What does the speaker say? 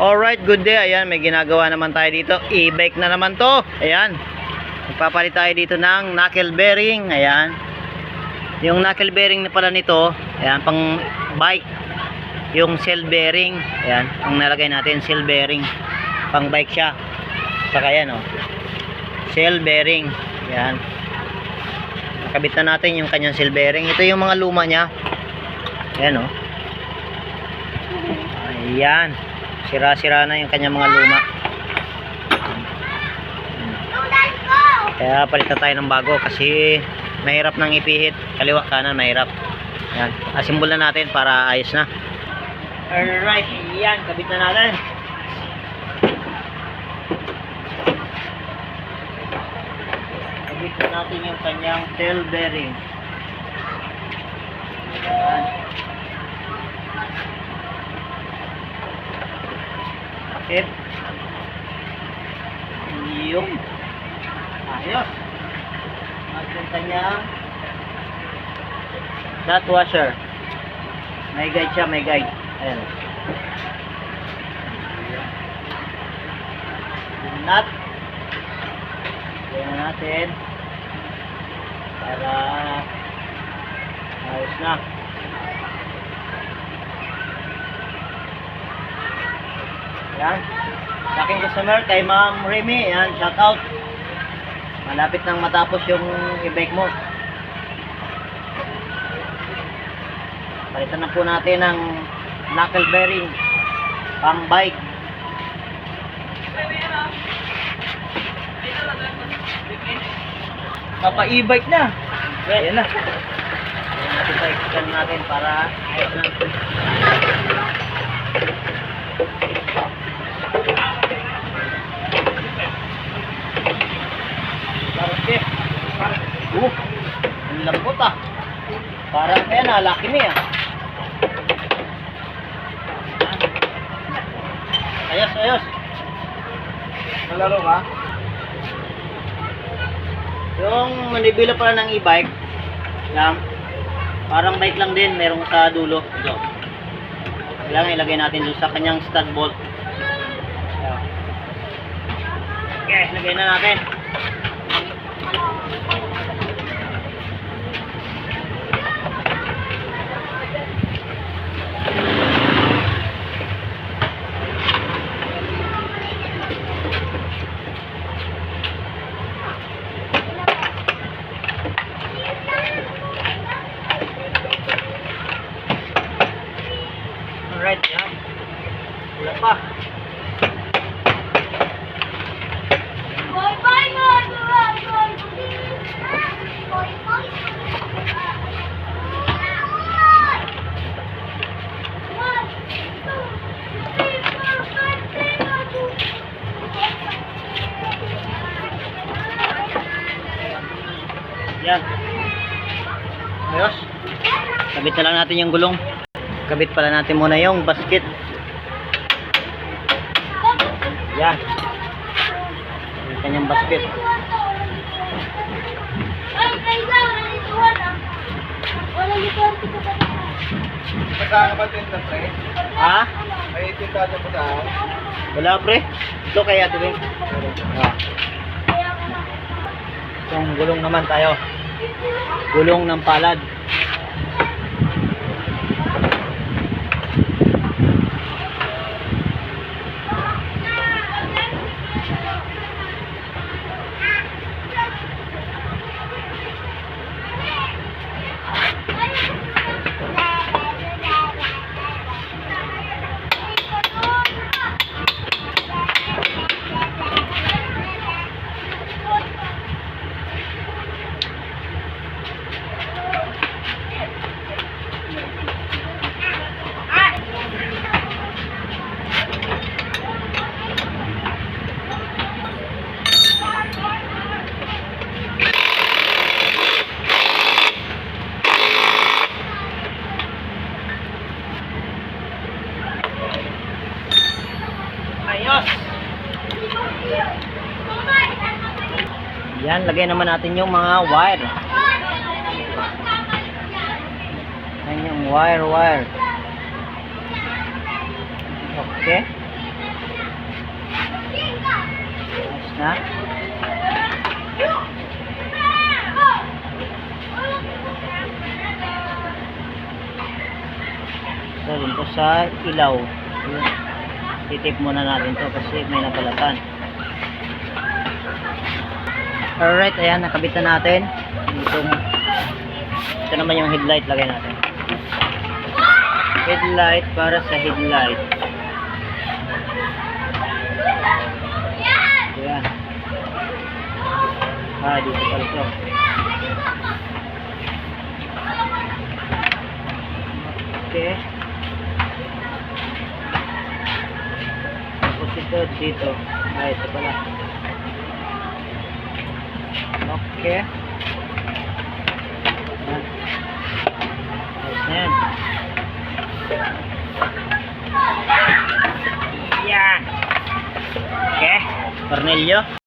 Alright, good day. Ayan, may ginagawa naman tayo dito. E-bike na naman to. Ayan. Magpapalit tayo dito ng knuckle bearing. Ayan. Yung knuckle bearing na pala nito, ayan, pang bike. Yung cell bearing. Ayan, ang nalagay natin, cell bearing. Pang bike siya. Saka yan, oh. Cell bearing. Ayan. Nakabit na natin yung kanyang cell bearing. Ito yung mga luma niya. Ayan, oh. Ayan. Sira-sira na yung kanyang mga luma. Kaya palit na tayo ng bago kasi mahirap nang ipihit. Kaliwa kanan mahirap. Yan. Asimbol na natin para ayos na. Alright. Yan. Kabit na natin. Kabit na natin yung kanyang tail bearing. Yan. Bakit? Yung ayos. At yung kanyang nut washer. May guide siya, may guide. Ayan. Yung nut. Ayan natin. Para ayos na. Ayan. Sa aking customer, kay Ma'am Remy. Ayan, shout out. Malapit nang matapos yung e-bike mo. Palitan na po natin ng knuckle bearing pang bike. Papa e-bike na. Ayan na. Ayan natin pa natin para ayos na. Ang lambot ah. Parang kaya na, laki niya. Ayos, ayos. Nalaro ka? Yung manibila pala ng e-bike, yan, parang bike lang din, merong sa dulo. Ito. Kailangan ilagay natin doon sa kanyang stud bolt. Ayan. Okay, lagay na natin. Alright, yan. Wala pa. Yan. Ayos. Kabit na lang natin yung gulong. Kabit pala natin muna yung basket. Yan. Yung kanyang basket. Saan ka tinta, pre? Ha? May tinta pa saan? Wala pre. Ito kaya ito rin. Itong gulong naman tayo. Gulong ng palad. Ayos. Yan, lagay naman natin yung mga wire. Yan yung wire. Okay. Ha? So, dito sa ilaw. Yun. Titip muna natin to kasi may nabalatan. Alright, ayan, nakabit na natin. Ito naman yung headlight, lagay natin. Headlight para sa headlight. Ayan. Dito pala ito. Okay. Tapos ito dito. Ito pala. Okay. Ayan. Ayos na yan. Yan. Okay. Cornelio.